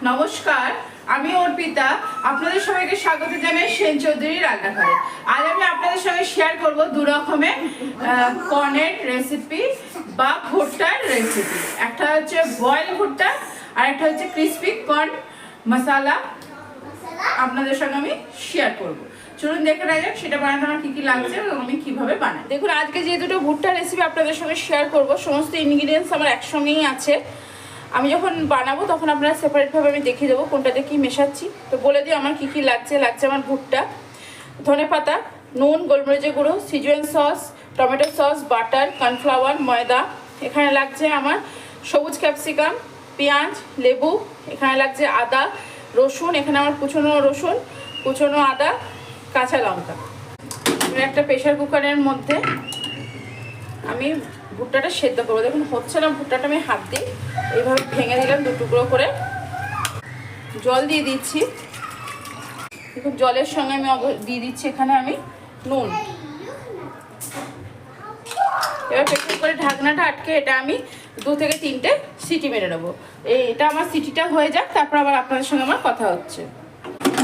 নমস্কার, আমি অর্পিতা। আপনাদের সবাইকে স্বাগত জানাই সেন চৌধুরীর রান্নাঘরে। আজ আমি আপনাদের সঙ্গে শেয়ার করব দু রকমের কর্নের রেসিপি বা ভুট্টার রেসিপি। একটা হচ্ছে বয়েল ভুট্টা আর একটা হচ্ছে ক্রিসপি কর্ন মশলা। আপনাদের সঙ্গে আমি শেয়ার করব। চলুন দেখে নেওয়া যাক সেটা বানাতে আমার কী কী লাগছে এবং আমি কীভাবে বানাই। দেখুন, আজকে যে দুটো ভুট্টার রেসিপি আপনাদের সঙ্গে শেয়ার করব, সমস্ত ইনগ্রিডিয়েন্টস আমার একসঙ্গেই আছে। আমি যখন বানাবো তখন আপনারা সেপারেটভাবে আমি দেখিয়ে দেবো কোনটাতে কী মেশাচ্ছি। তো বলে দিই আমার কী কী লাগছে। আমার ভুট্টা, ধনেপাতা, নুন, গোলমরিচের গুঁড়ো, Szechuan sauce, tomato sauce, butter, cornflour, ময়দা। এখানে লাগছে আমার সবুজ ক্যাপসিকাম, পেঁয়াজ, লেবু। এখানে লাগছে আদা, রসুন। এখানে আমার কুচনো রসুন, কুচনো আদা, কাঁচা লঙ্কা। একটা প্রেশার কুকারের মধ্যে আমি ভুট্টাটা সেদ্ধ করবো। দেখুন হচ্ছে না, ভুট্টাটা আমি হাত দিয়ে এইভাবে ভেঙে দিলাম দু টুকরো করে। জল দিয়ে দিচ্ছি। দেখুন জলের সঙ্গে আমি দিয়ে দিচ্ছি এখানে আমি নুন। এবার প্রেশার কুকারের ঢাকনাটা আটকে এটা আমি 2 থেকে 3টে সিটি মেরে নেবো। এটা আমার সিটিটা হয়ে যাক, তারপর আবার আপনাদের সঙ্গে আমার কথা হচ্ছে।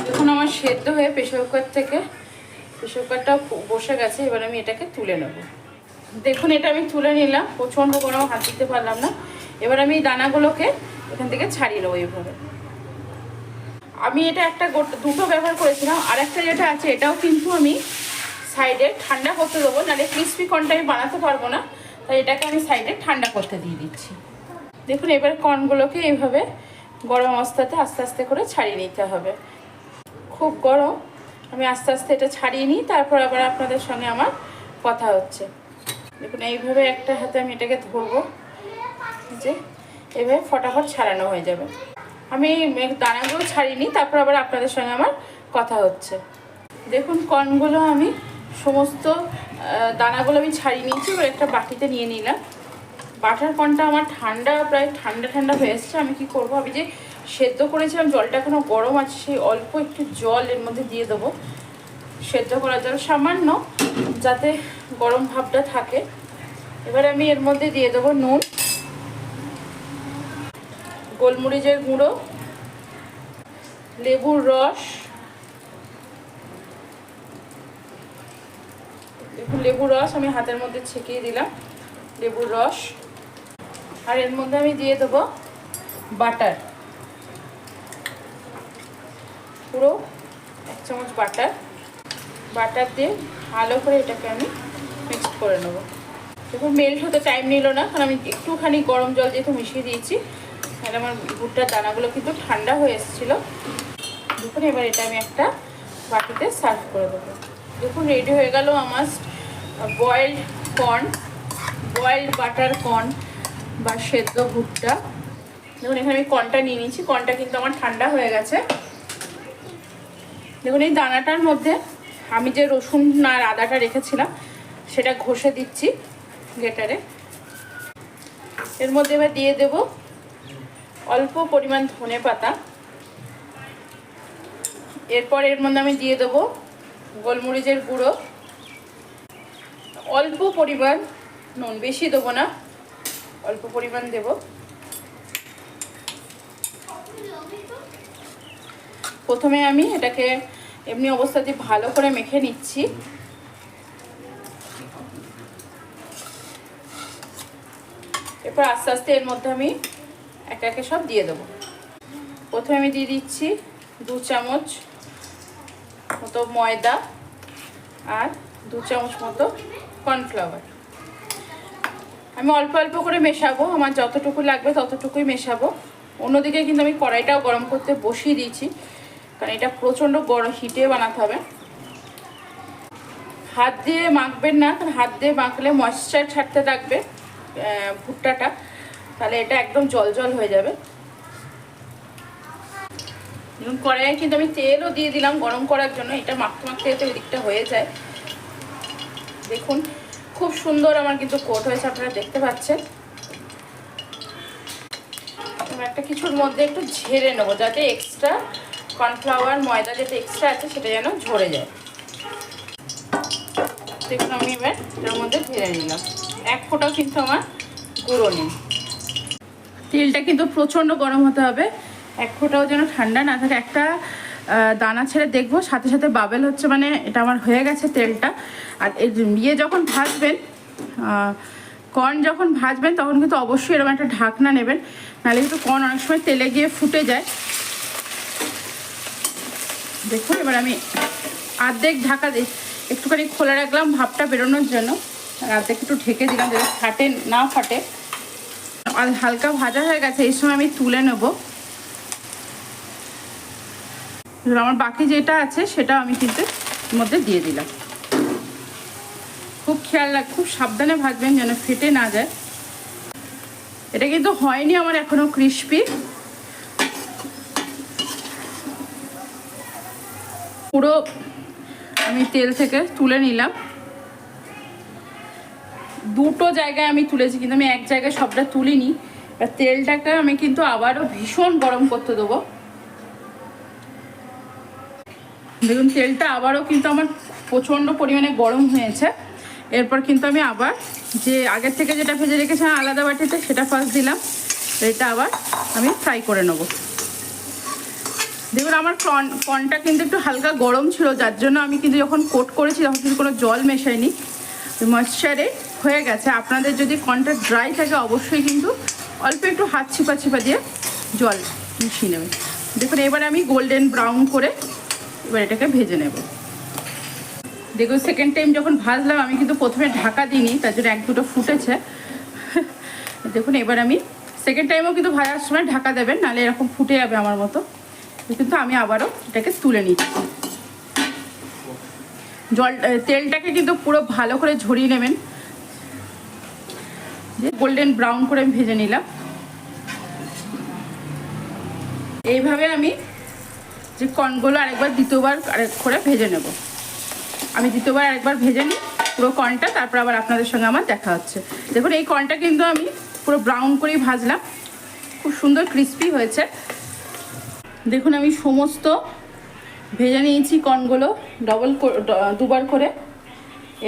দেখুন আমার সেদ্ধ হয়ে প্রেশার কুকারটা বসে গেছে। এবার আমি এটাকে তুলে নেব। দেখুন এটা আমি তুলে নিলাম, প্রচণ্ড গরম, হাত দিতে পারলাম না। এবার আমি দানাগুলোকে এখান থেকে ছাড়িয়ে নেবো এইভাবে। আমি এটা দুটো ব্যবহার করেছিলাম, আর একটা যেটা আছে এটাও কিন্তু আমি সাইডে ঠান্ডা করতে দেবো, নাহলে ক্রিসপি কর্নটা আমি বানাতে পারবো না। তাই এটাকে আমি সাইডে ঠান্ডা করতে দিয়ে দিচ্ছি। দেখুন এবার কর্নগুলোকে এইভাবে গরম অবস্থাতে আস্তে আস্তে করে ছাড়িয়ে নিতে হবে। খুব গরম, আমি আস্তে আস্তে এটা ছাড়িয়ে নিই, তারপর আবার আপনাদের সঙ্গে আমার কথা হচ্ছে। দেখুন এইভাবে একটা হাতে আমি এটাকে ধরবো, যে এভাবে ফটাফট ছাড়ানো হয়ে যাবে। আমি দানাগুলো ছাড়িয়ে নিই, তারপর আবার আপনাদের সঙ্গে আমার কথা হচ্ছে। দেখুন কর্নগুলো আমি সমস্ত দানাগুলো আমি ছাড়িয়ে নিয়েছি। এবার একটা বাটিতে নিয়ে নিলাম। বাটার কর্নটা আমার প্রায় ঠান্ডা হয়ে এসছে। আমি কি করব, আমি যে সেদ্ধ করেছিলাম জলটা এখনো গরম আছে, সেই অল্প একটু জল এর মধ্যে দিয়ে দেবো। সেদ্ধ করার জল সামান্য, যাতে গরম ভাবটা থাকে। এবার আমি এর মধ্যে দিয়ে দেবো নুন, গোলমরিচের গুঁড়ো, লেবুর রস। দেখুন লেবুর রস আমি হাতের মধ্যে ছেঁকিয়ে দিলাম, লেবুর রস। আর এর মধ্যে আমি দিয়ে দেবো বাটার, পুরো 1 চামচ বাটার দিয়ে ভালো করে এটাকে আমি মিক্সড করে নেবো। দেখুন মেল্ট হতে টাইম নিল না, কারণ আমি একটুখানি গরম জল যেহেতু মিশিয়ে দিয়েছি। তাহলে আমার ভুট্টার দানাগুলো কিন্তু ঠান্ডা হয়ে এসেছিলো। দেখুন এবার এটা আমি একটা বাটিতে সার্ভ করে দেবো। দেখুন রেডি হয়ে গেল আমার বয়েলড বাটার কর্ন বা সেদ্ধ ভুট্টা। দেখুন এখানে আমি কর্নটা নিয়ে নিয়েছি। কর্নটা কিন্তু আমার ঠান্ডা হয়ে গেছে। দেখুন এই দানাটার মধ্যে আমি যে রসুন আর আদাটা রেখেছিলাম সেটা ঘষে দিচ্ছি গ্রেটারে। এর মধ্যে এবার দিয়ে দেব অল্প পরিমাণ ধনেপাতা। এরপর এর মধ্যে আমি দিয়ে দেবো গোলমরিচের গুঁড়ো, অল্প পরিমাণ নুন, বেশি দেবো না, অল্প পরিমাণ দেব। প্রথমে আমি এটাকে এমনি অবস্থাতে ভালো করে মেখে নিচ্ছি। এরপর আস্তে আস্তে এর মধ্যে আমি একে একে সব দিয়ে দেবো। প্রথমে আমি দিয়ে দিচ্ছি 2 চামচ মতো ময়দা আর 2 চামচ মতো কর্নফ্লাওয়ার। আমি অল্প অল্প করে মেশাবো, আমার যতটুকু লাগবে ততটুকুই মেশাবো। অন্যদিকে কিন্তু আমি কড়াইটাও গরম করতে বসিয়ে দিয়েছি, কারণ এটা প্রচণ্ড গরম হিটে বানাতে হবে। হাত দিয়ে মাখবেন না, কারণ হাত দিয়ে মাখলে ময়েশ্চার ছাড়তে থাকবে ভুট্টাটা, তাহলে এটা একদম জল জল হয়ে যাবে। দেখুন কড়াইয়ে কিন্তু আমি তেলও দিয়ে দিলাম গরম করার জন্য, এটা মাখতে মাখতে ওই দিকটা হয়ে যায়। দেখুন খুব সুন্দর আমার কিন্তু কোট হয়েছে, আপনারা দেখতে পাচ্ছেন। একটা কিছুর মধ্যে একটু ঝেড়ে নেবো, যাতে এক্সট্রা কর্নফ্লাওয়ার ময়দা যেটা এক্সট্রা আছে সেটা যেন ঝরে যায়। দেখুন আমি এবার এটার মধ্যে ঢেলে নিলাম। 1 ফোঁটাও কিন্তু আমার গুঁড়ো নেই। তেলটা কিন্তু প্রচণ্ড গরম হতে হবে, এক ফোঁটাও যেন ঠান্ডা না থাকে। একটা দানা ছেড়ে দেখবো সাথে সাথে বাবেল হচ্ছে, মানে এটা আমার হয়ে গেছে তেলটা। আর ইয়ে যখন ভাজবেন, কর্ন যখন ভাজবেন তখন কিন্তু অবশ্যই এরকম একটা ঢাকনা নেবেন, নাহলে কিন্তু কর্ন অনেক সময় তেলে গিয়ে ফুটে যায়। দেখুন এবার আমি অর্ধেক ঢাকা দিই, একটুখানি খোলা রাখলাম ভাপটা বেরোনোর জন্য, আর অর্ধেক একটু ঢেকে দিলাম যাতে ফাটে না ফাটে। আর হালকা ভাজা হয়ে গেছে, এই সময় আমি তুলে নেব। আমার বাকি যেটা আছে সেটা আমি কিন্তু এর মধ্যে দিয়ে দিলাম। খুব খেয়াল রাখ, খুব সাবধানে ভাজবেন যেন ফেটে না যায়। এটা কিন্তু হয়নি আমার এখনো ক্রিস্পি, পুরো আমি তেল থেকে তুলে নিলাম। দুটো জায়গায় আমি তুলেছি, কিন্তু আমি এক জায়গায় সবটা তুলিনি। আর তেলটাকে আমি কিন্তু আবারও ভীষণ গরম করতে দেবো। দেখুন তেলটা আবারও কিন্তু আমার প্রচণ্ড পরিমাণে গরম হয়েছে। এরপর কিন্তু আমি আবার যে আগের থেকে যেটা ভেজে রেখেছিলাম আলাদা বাটিতে, সেটা ফার্স্ট দিলাম। এটা আবার আমি ফ্রাই করে নেব। দেখুন আমার কর্নটা কিন্তু একটু হালকা গরম ছিল, যার জন্য আমি কিন্তু যখন কোট করেছি তখন কিন্তু কোনো জল মেশাইনি, ময়েশ্চারে হয়ে গেছে। আপনাদের যদি কর্নটা ড্রাই থাকে অবশ্যই কিন্তু অল্প একটু হাত ছিপা ছিপা দিয়ে জল মিশিয়ে নেবেন। দেখুন এবার আমি গোল্ডেন ব্রাউন করে এবার এটাকে ভেজে নেব। দেখুন সেকেন্ড টাইম যখন ভাজলাম আমি কিন্তু প্রথমে ঢাকা দিইনি, তার জন্য এক দুটো ফুটেছে। দেখুন এবার আমি সেকেন্ড টাইমও কিন্তু ভাজার সময় ঢাকা দেবেন, নাহলে এরকম ফুটে যাবে আমার মতো। কিন্তু আমি আবারও এটাকে তুলে নিচ্ছি। তেলটাকে কিন্তু পুরো ভালো করে ঝরিয়ে নেবেন। যে গোল্ডেন ব্রাউন করে আমি ভেজে নিলাম। এইভাবে আমি যে কর্নগুলো আরেকবার দ্বিতীয়বার আরেক করে ভেজে নেব। আমি দ্বিতীয়বার আরেকবার ভেজে নিই পুরো কর্নটা, তারপর আবার আপনাদের সঙ্গে আমার দেখা হচ্ছে। দেখুন এই কর্নটা কিন্তু আমি পুরো ব্রাউন করেই ভাজলাম, খুব সুন্দর ক্রিস্পি হয়েছে। দেখুন আমি সমস্ত ভেজে নিয়েছি কর্নগুলো দুবার করে।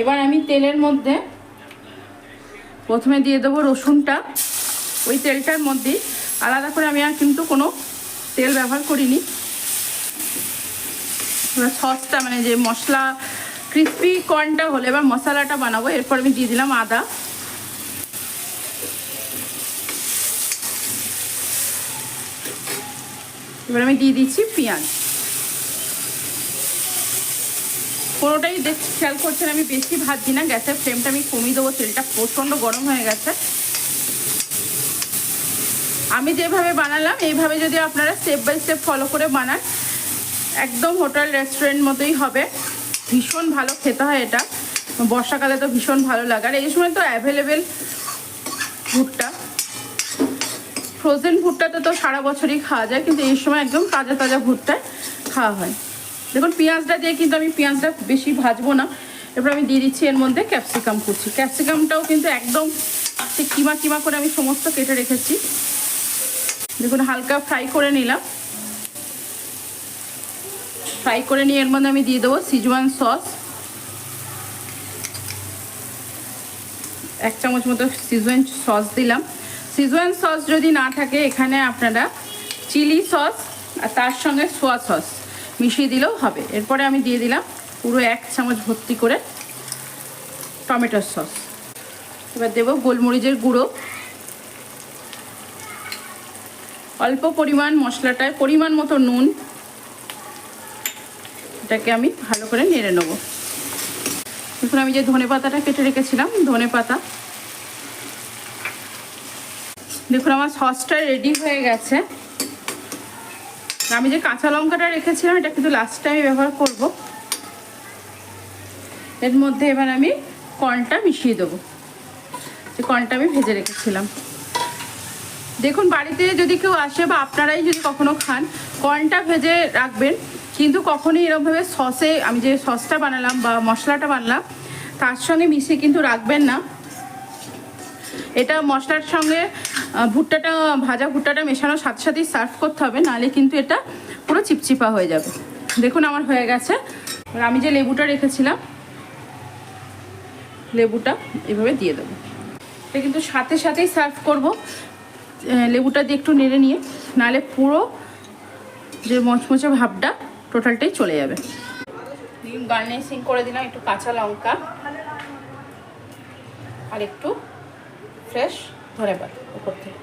এবার আমি তেলের মধ্যে প্রথমে দিয়ে দেবো রসুনটা। ওই তেলটার মধ্যেই আলাদা করে আমি আর কিন্তু কোনো তেল ব্যবহার করিনি। এবার সসটা মানে যে মশলা ক্রিস্পি কর্নটা হলে এবার মশলাটা বানাবো। এরপর আমি দিয়ে দিলাম আদা, এবার আমি দিয়ে দিচ্ছি পেঁয়াজ। কোনোটাই খেয়াল করছেন আমি বেশি ভাজছি না, গ্যাসের ফ্লেমটা আমি কমিয়ে দেবো, তেলটা প্রচণ্ড গরম হয়ে গেছে। আমি যেভাবে বানালাম এইভাবে যদি আপনারা স্টেপ বাই স্টেপ ফলো করে বানান, একদম হোটেল রেস্টুরেন্ট মতোই হবে। ভীষণ ভালো খেতে হয় এটা, বর্ষাকালে তো ভীষণ ভালো লাগে। আর এই সময় তো অ্যাভেলেবেল ভুট্টা, ফ্রোজেন ভুট্টাতে তো সারা বছরই খাওয়া যায়, কিন্তু এই সময় একদম তাজা তাজা ভুট্টায় খাওয়া হয়। দেখুন পেঁয়াজটা দিয়ে কিন্তু আমি পেঁয়াজটা বেশি ভাজবো না। এরপর আমি দিয়ে দিচ্ছি এর মধ্যে ক্যাপসিকাম কুচি। ক্যাপসিকামটাও কিন্তু একদম কিমা কিমা করে আমি সমস্ত কেটে রেখেছি। দেখুন হালকা ফ্রাই করে নিলাম। ফ্রাই করে নিয়ে এর মধ্যে আমি দিয়ে দেবো সিজওয়ান সস, 1 চামচ মতো সিজওয়ান সস দিলাম। সিজওয়ান সস যদি না থাকে এখানে আপনারা চিলি সস আর তার সঙ্গে সোয়া সস মিশিয়ে দিলেও হবে। এরপরে আমি দিয়ে দিলাম পুরো 1 চামচ ভর্তি করে টমেটোর সস। এবার দেবো গোলমরিচের গুঁড়ো, অল্প পরিমাণ মশলাটায় পরিমাণ মতো নুন। এটাকে আমি ভালো করে নেড়ে নেবো। দেখুন আমি যে ধনেপাতাটা কেটে রেখেছিলাম, ধনেপাতা। দেখুন আমার সসটা রেডি হয়ে গেছে। আমি যে কাঁচা লঙ্কাটা রেখেছিলাম এটা কিন্তু লাস্ট টাইমে ব্যবহার করব। এর মধ্যে এবার আমি কর্নটা মিশিয়ে দেবো, যে কর্নটা আমি ভেজে রেখেছিলাম। দেখুন বাড়িতে যদি কেউ আসে বা আপনারাই যদি কখনো খান, কর্নটা ভেজে রাখবেন, কিন্তু কখনোই এরকমভাবে সসে আমি যে সসটা বানালাম বা মশলাটা বানালাম তার সঙ্গে মিশিয়ে কিন্তু রাখবেন না। এটা মশলার সঙ্গে ভুট্টাটা, ভাজা ভুট্টাটা মেশানোর সাথে সাথেই সার্ভ করতে হবে, নাহলে কিন্তু এটা পুরো চিপচিপা হয়ে যাবে। দেখুন আমার হয়ে গেছে। আমি যে লেবুটা রেখেছিলাম, লেবুটা এভাবে দিয়ে দেবো। এটা কিন্তু সাথে সাথেই সার্ভ করব, লেবুটা দিয়ে একটু নেড়ে নিয়ে, নাহলে পুরো যে মচমচে ভাবটা টোটালটাই চলে যাবে। গার্নিশিং করে দিলাম একটু কাঁচা লঙ্কা আর একটু ফ্রেশ ধনেপাতা উপর থেকে।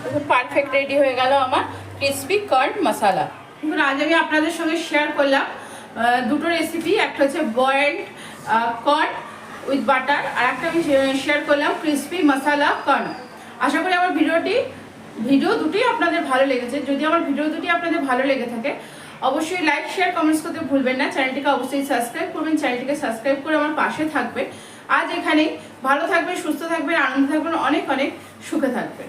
দেখুন পারফেক্ট রেডি হয়ে গেল আমার ক্রিসপি কর্ন মশালা। দেখুন আজ আমি আপনাদের সঙ্গে শেয়ার করলাম দুটো রেসিপি, একটা হচ্ছে বয়েলড কর্ন উইথ বাটার, আর একটা আমি শেয়ার করলাম ক্রিসপি মশালা কর্ন। আশা করি আমার ভিডিও দুটোই আপনাদের ভালো লেগেছে। যদি আমার ভিডিও দুটি আপনাদের ভালো লেগে থাকে অবশ্যই লাইক শেয়ার কমেন্টস করতে ভুলবেন না। চ্যানেলটিকে অবশ্যই সাবস্ক্রাইব করবেন, চ্যানেলটিকে সাবস্ক্রাইব করে আমার পাশে থাকবেন। আজ এখানেই, ভালো থাকবেন, সুস্থ থাকবেন, আনন্দ থাকবেন, অনেক অনেক সুখে থাকবেন।